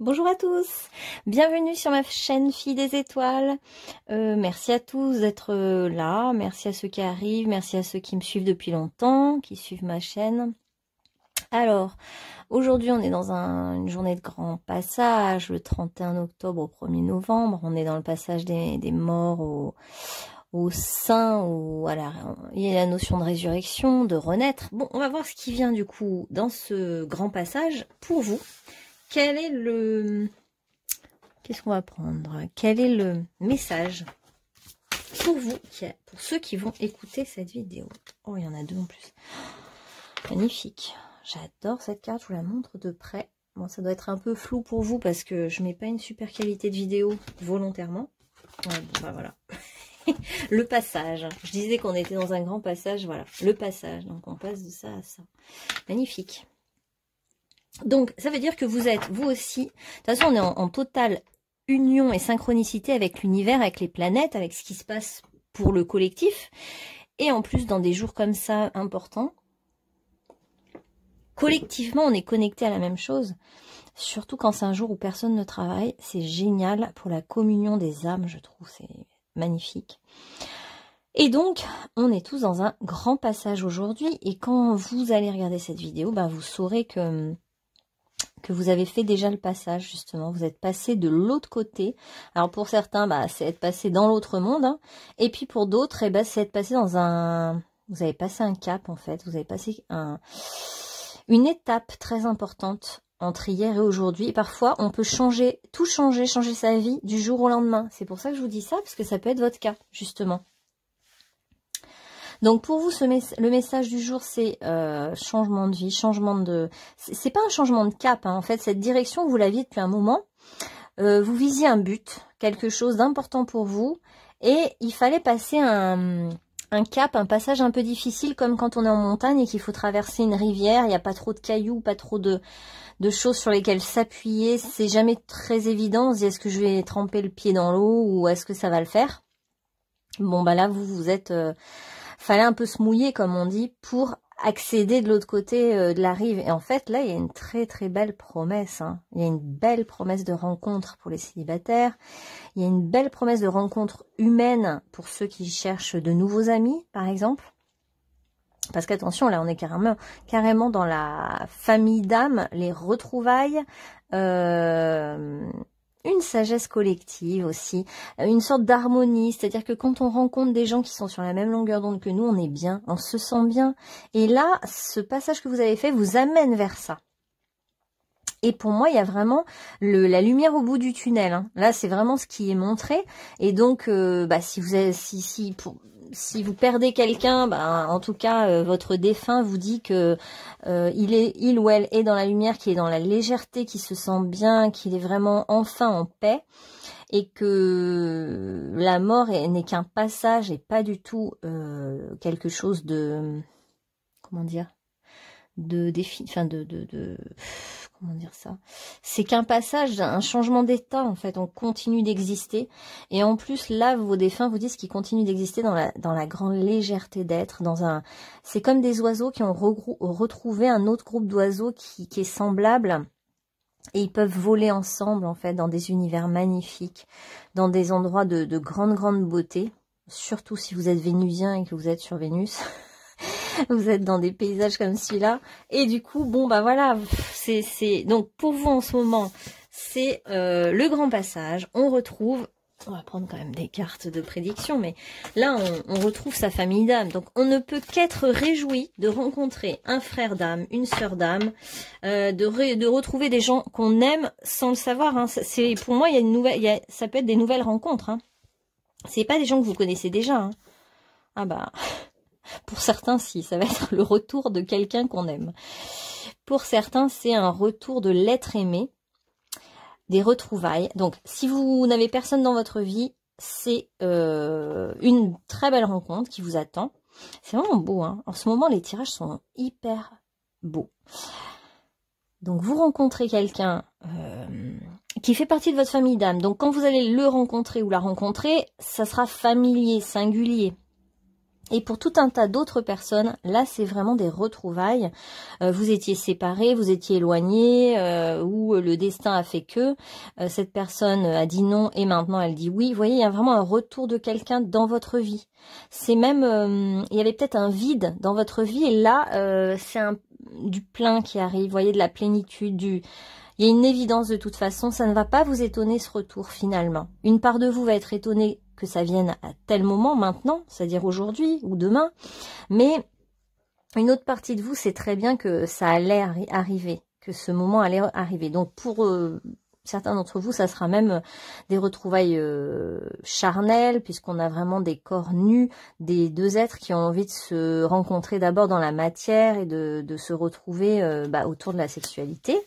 Bonjour à tous, bienvenue sur ma chaîne Fille des Étoiles. Merci à tous d'être là, merci à ceux qui arrivent, merci à ceux qui me suivent depuis longtemps, qui suivent ma chaîne. Alors, aujourd'hui on est dans une journée de grand passage, le 31 octobre au 1er novembre, on est dans le passage des morts au sein, il y a la notion de résurrection, de renaître. Bon, on va voir ce qui vient du coup dans ce grand passage pour vous. Quel est le... Qu'est-ce qu'on va prendre? Quel est le message pour vous, pour ceux qui vont écouter cette vidéo? Oh, il y en a deux en plus. Magnifique. J'adore cette carte, je vous la montre de près. Bon, ça doit être un peu flou pour vous parce que je mets pas une super qualité de vidéo volontairement. Ouais, bon, bah voilà. Le passage. Je disais qu'on était dans un grand passage, voilà. Le passage. Donc on passe de ça à ça. Magnifique. Donc, ça veut dire que vous êtes, vous aussi, de toute façon, on est en totale union et synchronicité avec l'univers, avec les planètes, avec ce qui se passe pour le collectif. Et en plus, dans des jours comme ça, importants, collectivement, on est connecté à la même chose. Surtout quand c'est un jour où personne ne travaille. C'est génial pour la communion des âmes, je trouve. C'est magnifique. Et donc, on est tous dans un grand passage aujourd'hui. Et quand vous allez regarder cette vidéo, ben, vous saurez que vous avez fait déjà le passage, justement. Vous êtes passé de l'autre côté. Alors, pour certains, bah, c'est être passé dans l'autre monde. Hein. Et puis, pour d'autres, eh ben, c'est être passé dans un... Vous avez passé un cap, en fait. Vous avez passé une étape très importante entre hier et aujourd'hui. Et parfois, on peut tout changer sa vie du jour au lendemain. C'est pour ça que je vous dis ça, parce que ça peut être votre cas, justement. Donc pour vous, le message du jour, c'est changement de vie, changement de... C'est pas un changement de cap, hein. En fait, cette direction, vous l'aviez depuis un moment. Vous visiez un but, quelque chose d'important pour vous. Et il fallait passer un cap, un passage un peu difficile, comme quand on est en montagne et qu'il faut traverser une rivière. Il n'y a pas trop de cailloux, pas trop de choses sur lesquelles s'appuyer. C'est jamais très évident. On se dit, est-ce que je vais tremper le pied dans l'eau ou est-ce que ça va le faire? Bon, bah là, vous êtes... fallait un peu se mouiller, comme on dit, pour accéder de l'autre côté de la rive. Et en fait, là, il y a une très très belle promesse. Hein. Il y a une belle promesse de rencontre pour les célibataires. Il y a une belle promesse de rencontre humaine pour ceux qui cherchent de nouveaux amis, par exemple. Parce qu'attention, là, on est carrément dans la famille d'âmes, les retrouvailles, une sagesse collective aussi, une sorte d'harmonie, c'est-à-dire que quand on rencontre des gens qui sont sur la même longueur d'onde que nous, on est bien, on se sent bien. Et là, ce passage que vous avez fait vous amène vers ça. Et pour moi, il y a vraiment la lumière au bout du tunnel. Hein. Là, c'est vraiment ce qui est montré. Et donc, bah, si vous perdez quelqu'un, bah, en tout cas, votre défunt vous dit que il ou elle est dans la lumière, qu'il est dans la légèreté, qu'il se sent bien, qu'il est vraiment enfin en paix, et que la mort n'est qu'un passage et pas du tout quelque chose de, comment dire, comment dire ça, c'est qu'un passage, un changement d'état, en fait. On continue d'exister, et en plus là, vos défunts vous disent qu'ils continuent d'exister dans la grande légèreté d'être, c'est comme des oiseaux qui ont retrouvé un autre groupe d'oiseaux qui est semblable, et ils peuvent voler ensemble, en fait, dans des univers magnifiques, dans des endroits de grande beauté, surtout si vous êtes vénusien et que vous êtes sur Vénus. Vous êtes dans des paysages comme celui-là. Et du coup, bon, bah voilà. Donc, pour vous, en ce moment, c'est le grand passage. On retrouve... On va prendre quand même des cartes de prédiction. Mais là, on retrouve sa famille d'âme. Donc, on ne peut qu'être réjoui de rencontrer un frère d'âme, une sœur d'âme. De retrouver des gens qu'on aime sans le savoir. Hein. Pour moi, ça peut être des nouvelles rencontres. Hein. C'est pas des gens que vous connaissez déjà. Hein. Ah bah... Pour certains, si, ça va être le retour de quelqu'un qu'on aime. Pour certains, c'est un retour de l'être aimé, des retrouvailles. Donc, si vous n'avez personne dans votre vie, c'est une très belle rencontre qui vous attend. C'est vraiment beau, hein. En ce moment, les tirages sont hyper beaux. Donc, vous rencontrez quelqu'un qui fait partie de votre famille d'âme. Donc, quand vous allez le rencontrer ou la rencontrer, ça sera familier, singulier. Et pour tout un tas d'autres personnes, là c'est vraiment des retrouvailles. Vous étiez séparés, vous étiez éloignés, ou le destin a fait que cette personne a dit non et maintenant elle dit oui. Vous voyez, il y a vraiment un retour de quelqu'un dans votre vie. C'est même, il y avait peut-être un vide dans votre vie et là c'est du plein qui arrive. Vous voyez, de la plénitude, il y a une évidence de toute façon. Ça ne va pas vous étonner ce retour finalement. Une part de vous va être étonnée que ça vienne à tel moment maintenant, c'est-à-dire aujourd'hui ou demain, mais une autre partie de vous sait très bien que ça allait arriver, que ce moment allait arriver. Donc pour certains d'entre vous, ça sera même des retrouvailles charnelles, puisqu'on a vraiment des corps nus, des deux êtres qui ont envie de se rencontrer d'abord dans la matière et de se retrouver autour de la sexualité.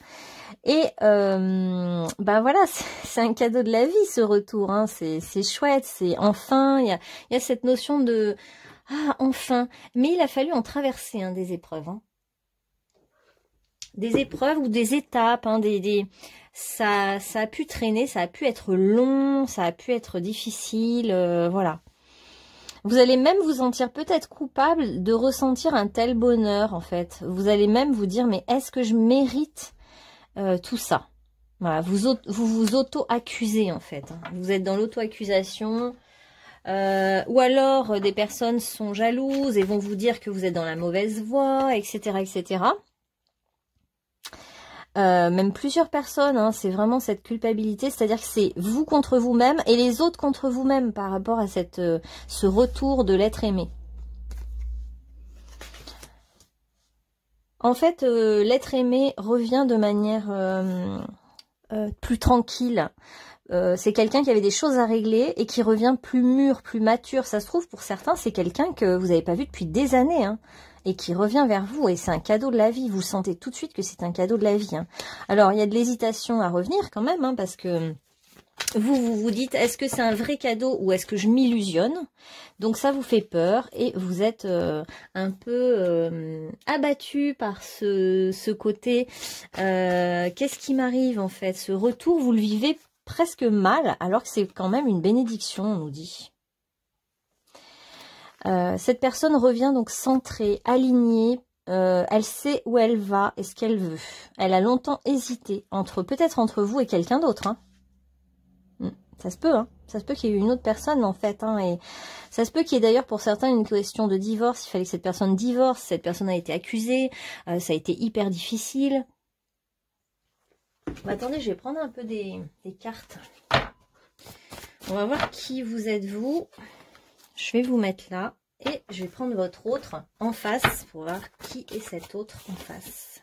Et voilà, c'est un cadeau de la vie ce retour, hein. C'est chouette, c'est enfin, il y a cette notion de ah enfin, mais il a fallu en traverser des épreuves, hein. Des épreuves ou des étapes, hein, ça a pu traîner, ça a pu être long, ça a pu être difficile, voilà. Vous allez même vous sentir peut-être coupable de ressentir un tel bonheur en fait. Vous allez même vous dire mais est-ce que je mérite tout ça? Voilà, vous vous auto-accusez en fait, hein. Vous êtes dans l'auto-accusation, ou alors des personnes sont jalouses et vont vous dire que vous êtes dans la mauvaise voie, etc., etc. Même plusieurs personnes, hein, c'est vraiment cette culpabilité, c'est-à-dire que c'est vous contre vous-même et les autres contre vous-même par rapport à ce retour de l'être aimé. En fait, l'être aimé revient de manière plus tranquille. C'est quelqu'un qui avait des choses à régler et qui revient plus mûr, plus mature. Ça se trouve, pour certains, c'est quelqu'un que vous n'avez pas vu depuis des années, hein, et qui revient vers vous. Et c'est un cadeau de la vie. Vous sentez tout de suite que c'est un cadeau de la vie, hein. Alors, il y a de l'hésitation à revenir quand même, hein, parce que vous dites, est-ce que c'est un vrai cadeau ou est-ce que je m'illusionne? Donc ça vous fait peur et vous êtes un peu abattu par ce côté. Qu'est-ce qui m'arrive en fait? Ce retour, vous le vivez presque mal, alors que c'est quand même une bénédiction, on nous dit. Cette personne revient donc centrée, alignée. Elle sait où elle va et ce qu'elle veut. Elle a longtemps hésité peut-être entre vous et quelqu'un d'autre, hein. Ça se peut, hein. Ça se peut qu'il y ait eu une autre personne, en fait, hein. Et ça se peut qu'il y ait d'ailleurs pour certains une question de divorce. Il fallait que cette personne divorce. Cette personne a été accusée. Ça a été hyper difficile. Bah, attendez, je vais prendre un peu des cartes. On va voir qui vous êtes, vous. Je vais vous mettre là. Et je vais prendre votre autre en face pour voir qui est cet autre en face.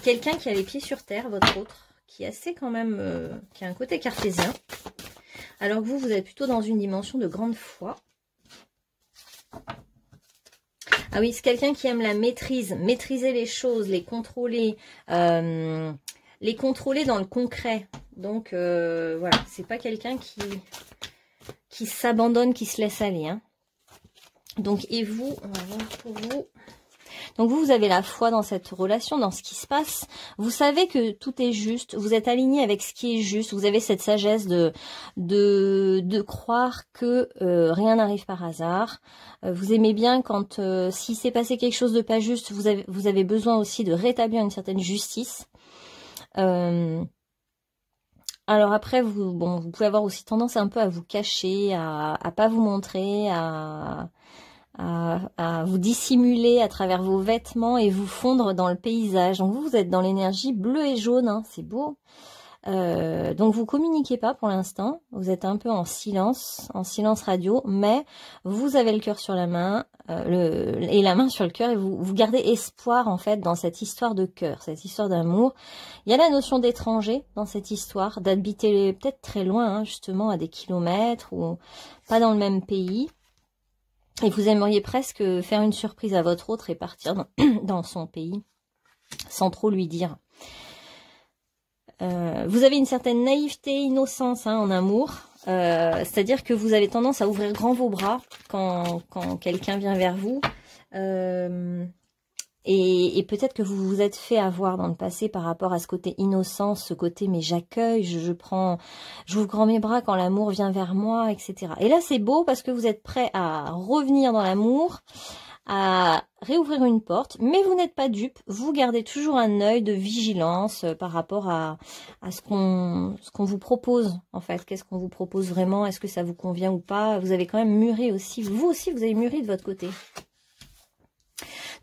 Quelqu'un qui a les pieds sur terre, votre autre. Qui est assez quand même, qui a un côté cartésien. Alors que vous êtes plutôt dans une dimension de grande foi. Ah oui, c'est quelqu'un qui aime la maîtrise, maîtriser les choses, les contrôler dans le concret. Donc voilà, c'est pas quelqu'un qui s'abandonne, qui se laisse aller, hein. Donc et vous, on va voir pour vous. Donc vous avez la foi dans cette relation, dans ce qui se passe. Vous savez que tout est juste. Vous êtes aligné avec ce qui est juste. Vous avez cette sagesse de croire que rien n'arrive par hasard. Vous aimez bien quand s'il s'est passé quelque chose de pas juste, vous avez besoin aussi de rétablir une certaine justice. Alors après, vous pouvez avoir aussi tendance un peu à vous cacher, à pas vous montrer, à vous dissimuler à travers vos vêtements et vous fondre dans le paysage. Donc vous êtes dans l'énergie bleue et jaune, hein, c'est beau. Donc vous communiquez pas pour l'instant, vous êtes un peu en silence radio, mais vous avez le cœur sur la main et la main sur le cœur et vous gardez espoir en fait dans cette histoire de cœur, cette histoire d'amour. Il y a la notion d'étranger dans cette histoire, d'habiter peut-être très loin, hein, justement à des kilomètres ou pas dans le même pays. Et vous aimeriez presque faire une surprise à votre autre et partir dans son pays, sans trop lui dire. Vous avez une certaine naïveté, innocence, hein, en amour. C'est-à-dire que vous avez tendance à ouvrir grand vos bras quand quelqu'un vient vers vous. Et peut-être que vous vous êtes fait avoir dans le passé par rapport à ce côté innocence, ce côté mais j'accueille, j'ouvre grand mes bras quand l'amour vient vers moi, etc. Et là c'est beau parce que vous êtes prêt à revenir dans l'amour, à réouvrir une porte, mais vous n'êtes pas dupe, vous gardez toujours un œil de vigilance par rapport à ce qu'on vous propose, en fait. Qu'est-ce qu'on vous propose vraiment? Est-ce que ça vous convient ou pas? Vous avez quand même mûri aussi, vous aussi, vous avez mûri de votre côté.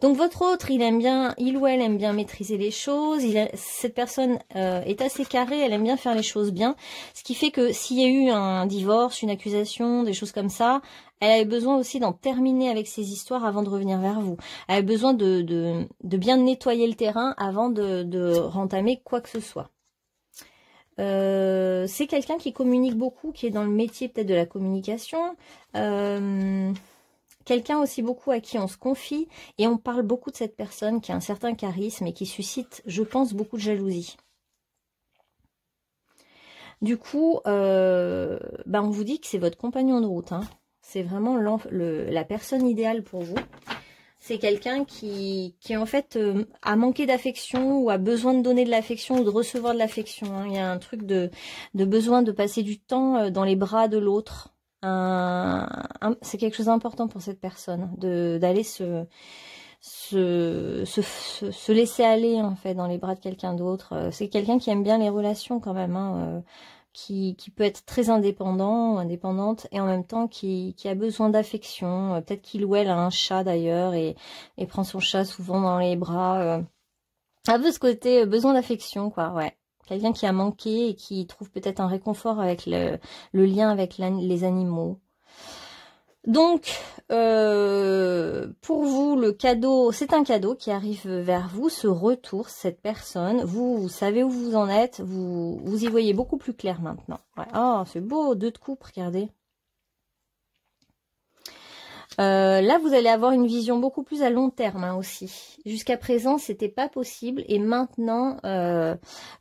Donc votre autre, il ou elle aime bien maîtriser les choses, cette personne est assez carrée, elle aime bien faire les choses bien, ce qui fait que s'il y a eu un divorce, une accusation, des choses comme ça, elle avait besoin aussi d'en terminer avec ces histoires avant de revenir vers vous. Elle a besoin de bien nettoyer le terrain avant de rentamer quoi que ce soit. C'est quelqu'un qui communique beaucoup, qui est dans le métier peut-être de la communication, quelqu'un aussi beaucoup à qui on se confie et on parle beaucoup de cette personne qui a un certain charisme et qui suscite, je pense, beaucoup de jalousie. Du coup, on vous dit que c'est votre compagnon de route. Hein. C'est vraiment la personne idéale pour vous. C'est quelqu'un qui en fait a manqué d'affection ou a besoin de donner de l'affection ou de recevoir de l'affection. Hein. Il y a un truc de besoin de passer du temps dans les bras de l'autre. C'est quelque chose d'important pour cette personne, d'aller se laisser aller en fait dans les bras de quelqu'un d'autre. C'est quelqu'un qui aime bien les relations quand même, hein, qui peut être très indépendant ou indépendante et en même temps qui a besoin d'affection. Peut-être qu'il ou elle a un chat d'ailleurs et prend son chat souvent dans les bras. Un peu ce côté besoin d'affection, quoi, ouais. Quelqu'un qui a manqué et qui trouve peut-être un réconfort avec le lien avec les animaux. Donc, pour vous, le cadeau, c'est un cadeau qui arrive vers vous, ce retour, cette personne. Vous savez où vous en êtes, vous y voyez beaucoup plus clair maintenant. Ouais. Oh, c'est beau, 2 de coupe, regardez. Là, vous allez avoir une vision beaucoup plus à long terme hein, aussi. Jusqu'à présent, c'était pas possible. Et maintenant,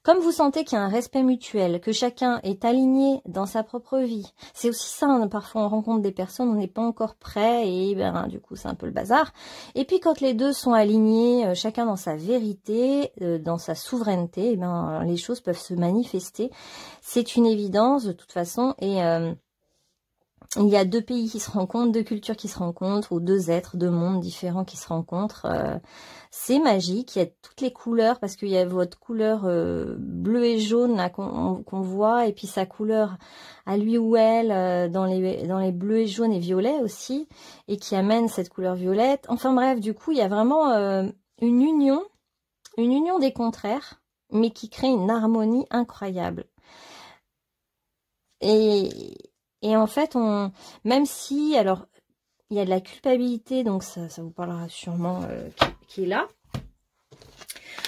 comme vous sentez qu'il y a un respect mutuel, que chacun est aligné dans sa propre vie, c'est aussi ça. Hein, parfois, on rencontre des personnes, on n'est pas encore prêt et du coup, c'est un peu le bazar. Et puis, quand les deux sont alignés, chacun dans sa vérité, dans sa souveraineté, les choses peuvent se manifester. C'est une évidence de toute façon et il y a 2 pays qui se rencontrent, 2 cultures qui se rencontrent, ou 2 êtres, 2 mondes différents qui se rencontrent. C'est magique, il y a toutes les couleurs, parce qu'il y a votre couleur bleu et jaune là qu'on voit, et puis sa couleur à lui ou elle dans les bleus et jaunes et violets aussi, et qui amène cette couleur violette. Enfin bref, du coup, il y a vraiment une union des contraires, mais qui crée une harmonie incroyable. Et en fait, même si, alors, il y a de la culpabilité, donc ça vous parlera sûrement qui est là.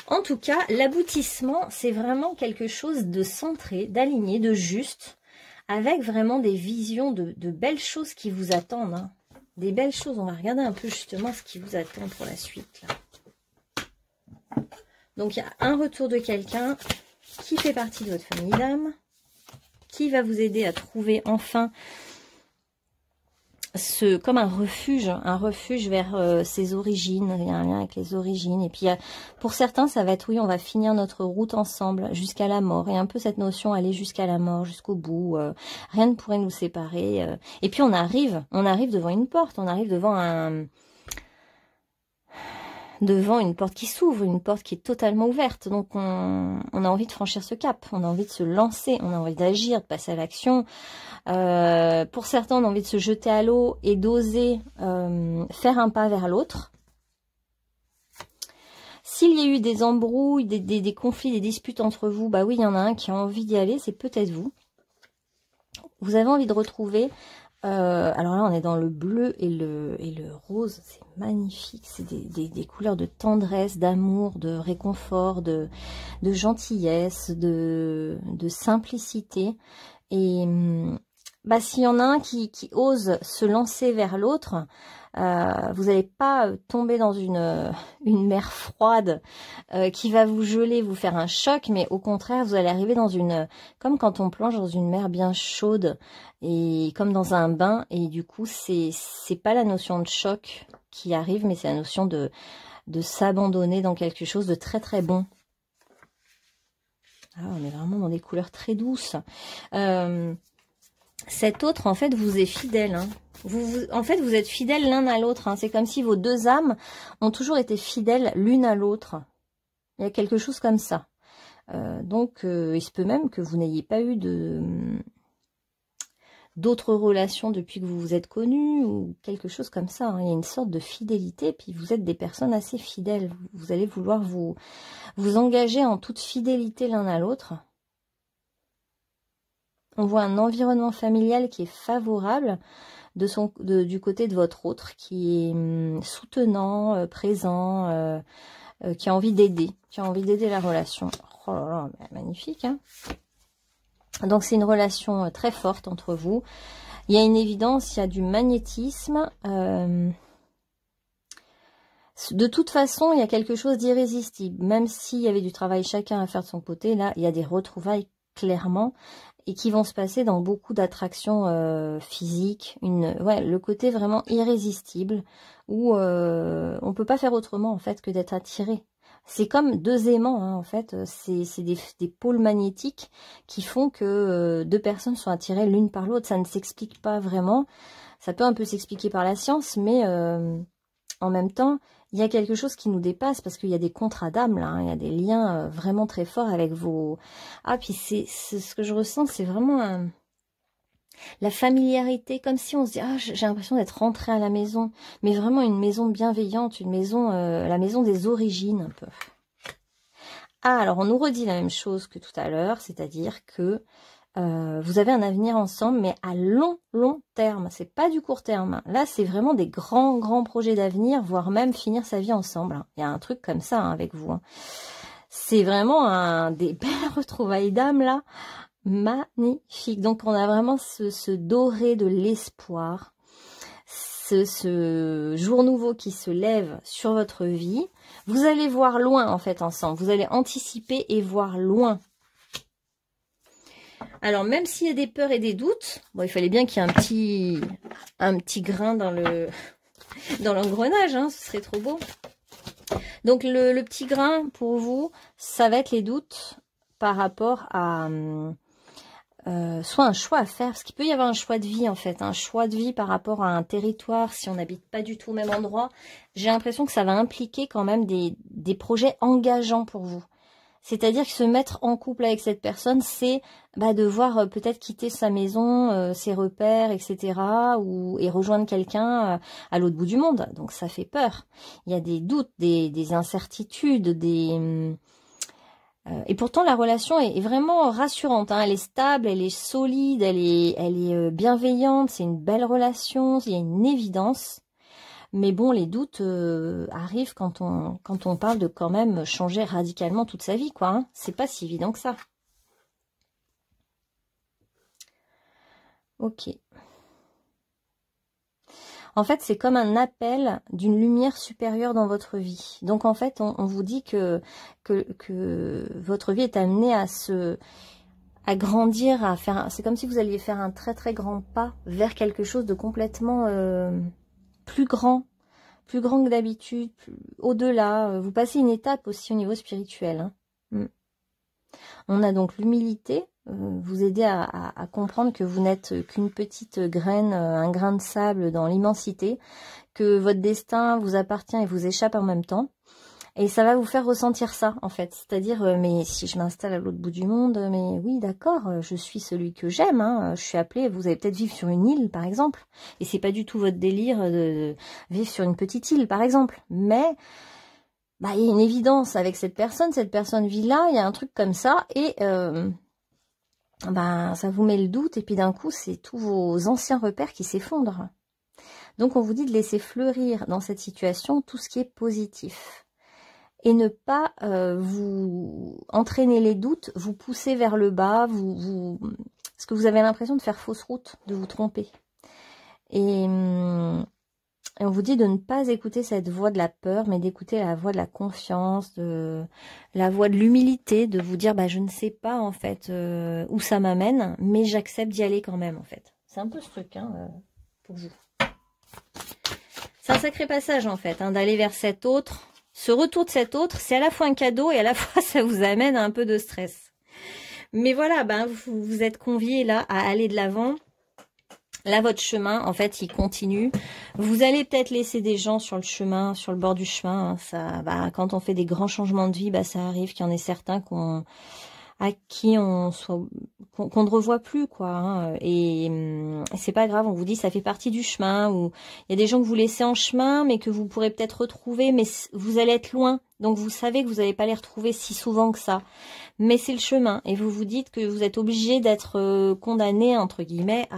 En tout cas, l'aboutissement, c'est vraiment quelque chose de centré, d'aligné, de juste, avec vraiment des visions de belles choses qui vous attendent. Hein. Des belles choses, on va regarder un peu justement ce qui vous attend pour la suite. Là. Donc, il y a un retour de quelqu'un qui fait partie de votre famille d'âme, qui va vous aider à trouver enfin comme un refuge vers ses origines. Il y a un lien avec les origines. Et puis pour certains, ça va être oui, on va finir notre route ensemble jusqu'à la mort. Et un peu cette notion, aller jusqu'à la mort, jusqu'au bout. Rien ne pourrait nous séparer. Et puis on arrive devant une porte, on arrive devant une porte qui s'ouvre, une porte qui est totalement ouverte. Donc on a envie de franchir ce cap, on a envie de se lancer, on a envie d'agir, de passer à l'action. Pour certains, on a envie de se jeter à l'eau et d'oser faire un pas vers l'autre. S'il y a eu des embrouilles, des conflits, des disputes entre vous, bah oui, il y en a un qui a envie d'y aller, c'est peut-être vous. Vous avez envie de retrouver... alors là, on est dans le bleu et le rose. C'est magnifique. C'est des couleurs de tendresse, d'amour, de réconfort, de gentillesse, de simplicité. Et s'il y en a un qui ose se lancer vers l'autre, vous n'allez pas tomber dans une mer froide qui va vous geler, vous faire un choc, mais au contraire, vous allez arriver dans comme quand on plonge dans une mer bien chaude et comme dans un bain, et du coup, c'est pas la notion de choc qui arrive, mais c'est la notion de s'abandonner dans quelque chose de très très bon. Ah, on est vraiment dans des couleurs très douces. Cet autre, en fait, vous est fidèle. Hein. En fait, vous êtes fidèles l'un à l'autre. Hein. C'est comme si vos deux âmes ont toujours été fidèles l'une à l'autre. Il y a quelque chose comme ça. Donc, il se peut même que vous n'ayez pas eu d'autres relations depuis que vous vous êtes connus ou quelque chose comme ça. Hein. Il y a une sorte de fidélité, puis vous êtes des personnes assez fidèles. Vous allez vouloir vous engager en toute fidélité l'un à l'autre. On voit un environnement familial qui est favorable du côté de votre autre, qui est soutenant, présent, qui a envie d'aider, la relation. Oh là là, magnifique, hein. Donc c'est une relation très forte entre vous. Il y a une évidence, il y a du magnétisme. De toute façon, il y a quelque chose d'irrésistible. Même s'il y avait du travail chacun à faire de son côté, là, il y a des retrouvailles clairement et qui vont se passer dans beaucoup d'attractions physiques. Le côté vraiment irrésistible où on peut pas faire autrement en fait que d'être attiré. C'est comme deux aimants, hein, en fait, c'est des pôles magnétiques qui font que deux personnes sont attirées l'une par l'autre. Ça ne s'explique pas vraiment. Ça peut un peu s'expliquer par la science, mais en même temps, il y a quelque chose qui nous dépasse parce qu'il y a des contrats d'âme, là, hein, il y a des liens vraiment très forts avec vos... Ah, puis c'est ce que je ressens, c'est vraiment la familiarité, comme si on se dit, ah, j'ai l'impression d'être rentrée à la maison, mais vraiment une maison bienveillante, une maison, la maison des origines, un peu. Ah, alors on nous redit la même chose que tout à l'heure, c'est-à-dire que vous avez un avenir ensemble, mais à long terme. C'est pas du court terme. Là, c'est vraiment des grands projets d'avenir, voire même finir sa vie ensemble. Il y a un truc comme ça hein, avec vous. Hein. C'est vraiment des belles retrouvailles d'âme, là. Magnifique. Donc, on a vraiment ce doré de l'espoir. Ce jour nouveau qui se lève sur votre vie. Vous allez voir loin, en fait, ensemble. Vous allez anticiper et voir loin. Alors, même s'il y a des peurs et des doutes, bon, il fallait bien qu'il y ait un petit grain dans l'engrenage, hein, ce serait trop beau. Donc, le petit grain, pour vous, ça va être les doutes par rapport à soit un choix à faire, parce qu'il peut y avoir un choix de vie, en fait, un choix de vie par rapport à un territoire, si on n'habite pas du tout au même endroit. J'ai l'impression que ça va impliquer quand même des projets engageants pour vous. C'est-à-dire que se mettre en couple avec cette personne, c'est devoir peut-être quitter sa maison, ses repères, etc. et rejoindre quelqu'un à l'autre bout du monde. Donc ça fait peur. Il y a des doutes, des incertitudes, et pourtant la relation est vraiment rassurante. Hein. Elle est stable, elle est solide, elle est bienveillante. C'est une belle relation, il y a une évidence. Mais bon, les doutes arrivent quand on parle de quand même changer radicalement toute sa vie, quoi. Hein. C'est pas si évident que ça. Ok. En fait, c'est comme un appel d'une lumière supérieure dans votre vie. Donc, en fait, on vous dit que votre vie est amenée à grandir, c'est comme si vous alliez faire un très grand pas vers quelque chose de complètement plus grand que d'habitude, au-delà. Vous passez une étape aussi au niveau spirituel. Hein. On a donc l'humilité, vous aider à comprendre que vous n'êtes qu'une petite graine, un grain de sable dans l'immensité, que votre destin vous appartient et vous échappe en même temps. Et ça va vous faire ressentir ça, en fait. C'est-à-dire, mais si je m'installe à l'autre bout du monde, mais oui, d'accord, je suis celui que j'aime. Hein, je suis appelée, vous allez peut-être vivre sur une île, par exemple. Et c'est pas du tout votre délire de vivre sur une petite île, par exemple. Mais il y a une évidence avec cette personne vit là, il y a un truc comme ça. Et ça vous met le doute. Et puis d'un coup, c'est tous vos anciens repères qui s'effondrent. Donc, on vous dit de laisser fleurir dans cette situation tout ce qui est positif. Et ne pas vous entraîner les doutes, vous pousser vers le bas, parce que vous avez l'impression de faire fausse route, de vous tromper. Et on vous dit de ne pas écouter cette voix de la peur, mais d'écouter la voix de la confiance, la voix de l'humilité, de vous dire, je ne sais pas en fait où ça m'amène, mais j'accepte d'y aller quand même en fait. C'est un peu ce truc pour vous. C'est un sacré passage en fait, d'aller vers cet autre ce retour de cet autre, c'est à la fois un cadeau et à la fois ça vous amène à un peu de stress. Mais voilà, ben, vous êtes conviés là à aller de l'avant. Là, votre chemin, en fait, il continue. Vous allez peut-être laisser des gens sur le chemin, sur le bord du chemin. Hein, ça, bah, quand on fait des grands changements de vie, bah, ça arrive qu'il y en ait certains à qui qu'on ne revoit plus, quoi. Hein, et c'est pas grave, on vous dit ça fait partie du chemin. Ou il y a des gens que vous laissez en chemin, mais que vous pourrez peut-être retrouver, mais vous allez être loin. Donc vous savez que vous n'allez pas les retrouver si souvent que ça. Mais c'est le chemin. Et vous vous dites que vous êtes obligé d'être condamné, entre guillemets,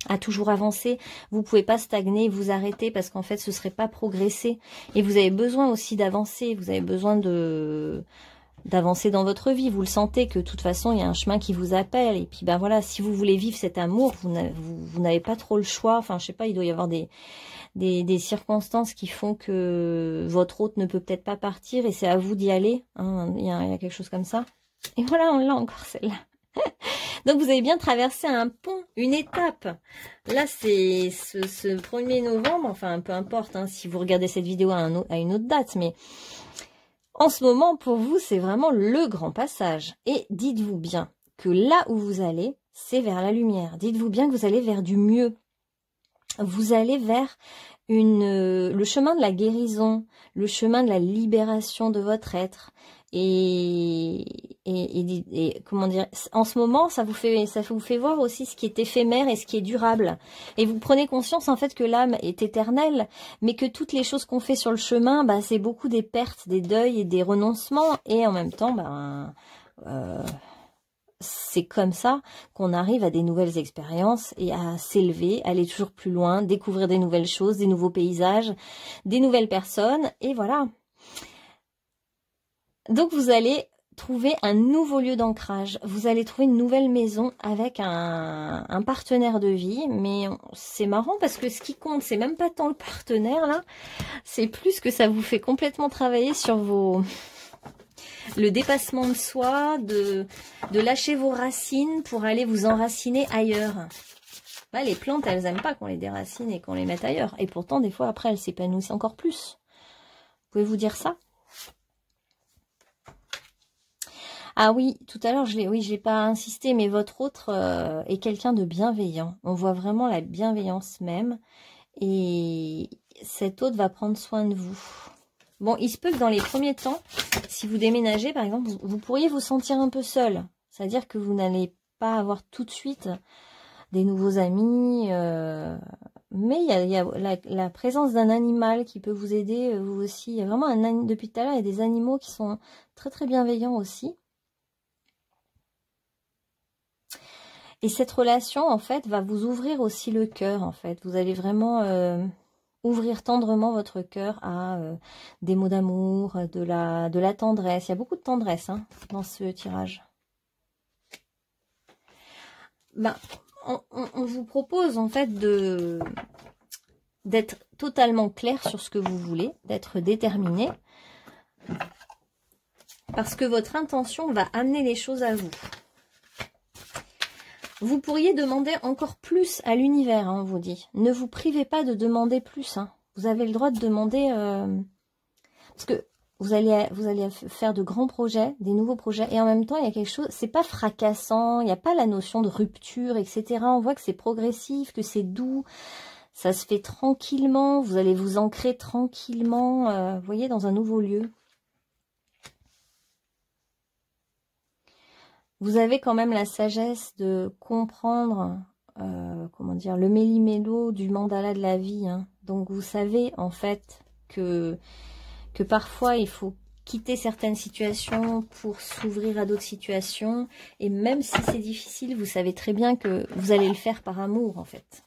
à toujours avancer. Vous pouvez pas stagner, vous arrêter parce qu'en fait ce serait pas progresser. Et vous avez besoin aussi d'avancer, vous avez besoin d'avancer dans votre vie. Vous le sentez que de toute façon il y a un chemin qui vous appelle. Et puis ben voilà, si vous voulez vivre cet amour, vous n'avez pas trop le choix. Enfin je sais pas, il doit y avoir des circonstances qui font que votre hôte ne peut peut-être pas partir et c'est à vous d'y aller. Hein, il y a quelque chose comme ça. Et voilà, on l'a encore celle-là. Donc vous avez bien traversé un pont, une étape. Là c'est ce 1er novembre, enfin peu importe hein, si vous regardez cette vidéo à une autre date, mais en ce moment pour vous c'est vraiment le grand passage. Et dites-vous bien que là où vous allez, c'est vers la lumière. Dites-vous bien que vous allez vers du mieux. Vous allez vers le chemin de la guérison, le chemin de la libération de votre être. Et comment dire, en ce moment, ça vous fait voir aussi ce qui est éphémère et ce qui est durable. Et vous prenez conscience en fait que l'âme est éternelle, mais que toutes les choses qu'on fait sur le chemin, bah, c'est beaucoup des pertes, des deuils et des renoncements. Et en même temps, bah, c'est comme ça qu'on arrive à des nouvelles expériences et à s'élever, aller toujours plus loin, découvrir des nouvelles choses, des nouveaux paysages, des nouvelles personnes. Et voilà. Donc vous allez trouver un nouveau lieu d'ancrage, vous allez trouver une nouvelle maison avec un partenaire de vie, mais c'est marrant parce que ce qui compte, c'est même pas tant le partenaire là, c'est plus que ça vous fait complètement travailler sur le dépassement de soi, de lâcher vos racines pour aller vous enraciner ailleurs. Là, les plantes, elles n'aiment pas qu'on les déracine et qu'on les mette ailleurs, et pourtant des fois après elles s'épanouissent encore plus. Pouvez-vous dire ça? Ah oui, tout à l'heure, je l'ai pas insisté, mais votre autre est quelqu'un de bienveillant. On voit vraiment la bienveillance même. Et cet autre va prendre soin de vous. Bon, il se peut que dans les premiers temps, si vous déménagez, par exemple, vous pourriez vous sentir un peu seul. C'est-à-dire que vous n'allez pas avoir tout de suite des nouveaux amis. Mais il y a la présence d'un animal qui peut vous aider, vous aussi. Il y a vraiment depuis tout à l'heure, il y a des animaux qui sont très très bienveillants aussi. Et cette relation, en fait, va vous ouvrir aussi le cœur, en fait. Vous allez vraiment ouvrir tendrement votre cœur à des mots d'amour, de la tendresse. Il y a beaucoup de tendresse hein, dans ce tirage. Ben, on vous propose, en fait, d'être totalement clair sur ce que vous voulez, d'être déterminé. Parce que votre intention va amener les choses à vous. Vous pourriez demander encore plus à l'univers, hein, on vous dit. Ne vous privez pas de demander plus. Hein. Vous avez le droit de demander... parce que vous allez faire de grands projets, des nouveaux projets. Et en même temps, il y a quelque chose... C'est pas fracassant, il n'y a pas la notion de rupture, etc. On voit que c'est progressif, que c'est doux. Ça se fait tranquillement. Vous allez vous ancrer tranquillement, vous voyez, dans un nouveau lieu. Vous avez quand même la sagesse de comprendre, comment dire, le méli-mélo du mandala de la vie. Hein. Donc vous savez en fait que parfois il faut quitter certaines situations pour s'ouvrir à d'autres situations. Et même si c'est difficile, vous savez très bien que vous allez le faire par amour en fait.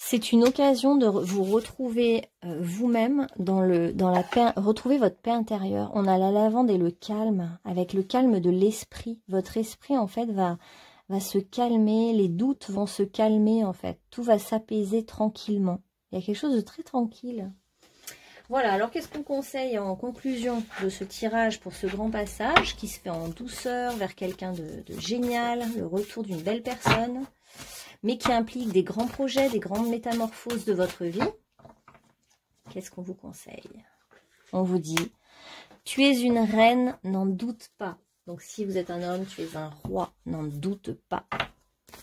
C'est une occasion de vous retrouver vous-même retrouver votre paix intérieure. On a la lavande et le calme, avec le calme de l'esprit. Votre esprit, en fait, va se calmer, les doutes vont se calmer, en fait. Tout va s'apaiser tranquillement. Il y a quelque chose de très tranquille. Voilà, alors qu'est-ce qu'on conseille en conclusion de ce tirage pour ce grand passage qui se fait en douceur vers quelqu'un de génial, le retour d'une belle personne, mais qui implique des grands projets, des grandes métamorphoses de votre vie? Qu'est-ce qu'on vous conseille? On vous dit, tu es une reine, n'en doute pas. Donc si vous êtes un homme, tu es un roi, n'en doute pas.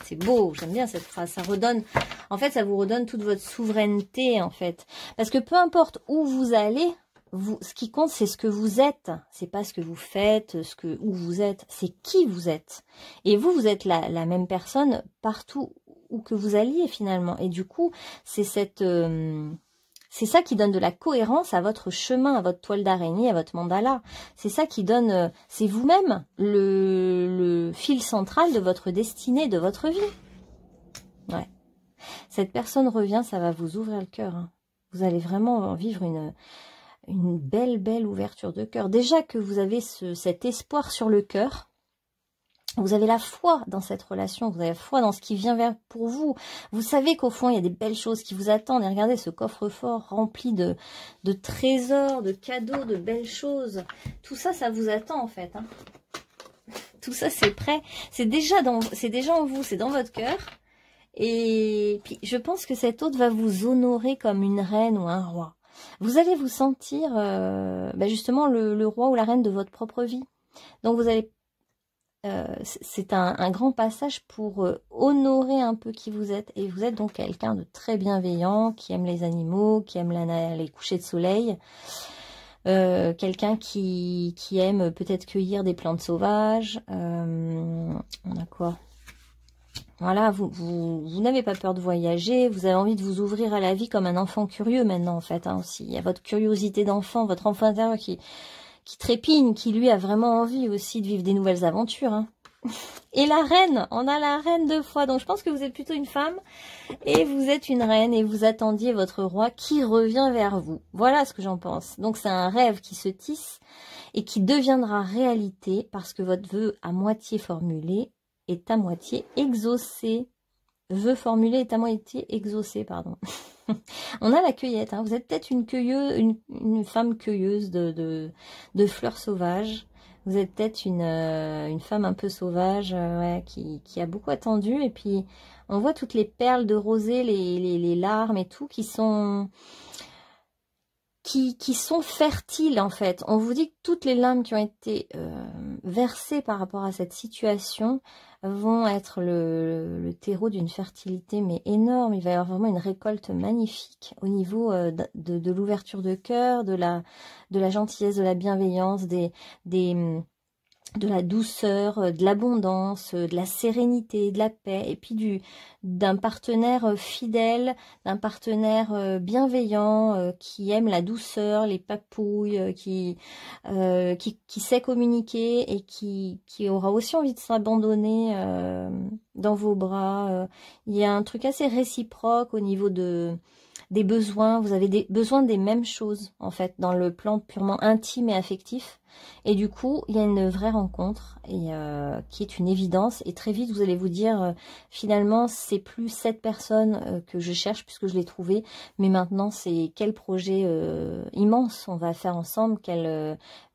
C'est beau, j'aime bien cette phrase, ça redonne, en fait ça vous redonne toute votre souveraineté en fait. Parce que peu importe où vous allez, ce qui compte c'est ce que vous êtes, c'est pas ce que vous faites, où vous êtes, c'est qui vous êtes. Et vous êtes la même personne partout où que vous alliez finalement. Et du coup, c'est c'est ça qui donne de la cohérence à votre chemin, à votre toile d'araignée, à votre mandala. C'est ça qui donne, c'est vous-même le fil central de votre destinée, de votre vie. Ouais. Cette personne revient, ça va vous ouvrir le cœur. Hein. Vous allez vraiment vivre une belle ouverture de cœur. Déjà que vous avez cet espoir sur le cœur, vous avez la foi dans cette relation, vous avez la foi dans ce qui vient pour vous. Vous savez qu'au fond, il y a des belles choses qui vous attendent. Et regardez ce coffre-fort rempli de trésors, de cadeaux, de belles choses. Tout ça, ça vous attend en fait. Hein. Tout ça, c'est prêt. C'est déjà en vous, c'est dans votre cœur. Et puis, je pense que cet hôte va vous honorer comme une reine ou un roi. Vous allez vous sentir justement le roi ou la reine de votre propre vie. Donc, vous allez... c'est un grand passage pour honorer un peu qui vous êtes. Et vous êtes donc quelqu'un de très bienveillant, qui aime les animaux, qui aime les couchers de soleil. Quelqu'un qui aime peut-être cueillir des plantes sauvages. On a quoi? Voilà, vous n'avez pas peur de voyager, vous avez envie de vous ouvrir à la vie comme un enfant curieux maintenant en fait. Hein, aussi. Il y a votre curiosité d'enfant, votre enfant intérieur qui trépigne, qui lui a vraiment envie aussi de vivre des nouvelles aventures. Hein. Et la reine, on a la reine 2 fois, donc je pense que vous êtes plutôt une femme et vous êtes une reine et vous attendiez votre roi qui revient vers vous. Voilà ce que j'en pense. Donc c'est un rêve qui se tisse et qui deviendra réalité parce que votre vœu à moitié formulé est à moitié exaucé. Vœu formulé est à moitié exaucé, pardon. On a la cueillette, hein. Vous êtes peut-être une cueilleuse, une femme cueilleuse de fleurs sauvages. Vous êtes peut-être une femme un peu sauvage, ouais, qui a beaucoup attendu. Et puis, on voit toutes les perles de rosée, les larmes et tout, qui sont fertiles, en fait. On vous dit que toutes les larmes qui ont été versées par rapport à cette situation vont être le terreau d'une fertilité mais énorme. Il va y avoir vraiment une récolte magnifique au niveau de l'ouverture de cœur, de la gentillesse, de la bienveillance, de la douceur, de l'abondance, de la sérénité, de la paix, et puis d'un partenaire fidèle, d'un partenaire bienveillant, qui aime la douceur, les papouilles, qui sait communiquer et qui aura aussi envie de s'abandonner dans vos bras. Il y a un truc assez réciproque au niveau des besoins. Vous avez besoin des mêmes choses, en fait, dans le plan purement intime et affectif. Et du coup, il y a une vraie rencontre et qui est une évidence. Et très vite, vous allez vous dire, finalement, c'est plus cette personne que je cherche puisque je l'ai trouvée. Mais maintenant, c'est quel projet immense on va faire ensemble.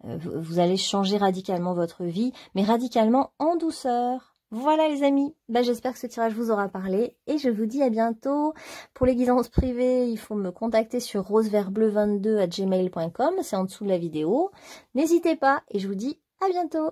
Vous allez changer radicalement votre vie, mais radicalement en douceur. Voilà les amis, j'espère que ce tirage vous aura parlé et je vous dis à bientôt. Pour les guidances privées, il faut me contacter sur rosevertbleu22@gmail.com, c'est en dessous de la vidéo. N'hésitez pas et je vous dis à bientôt.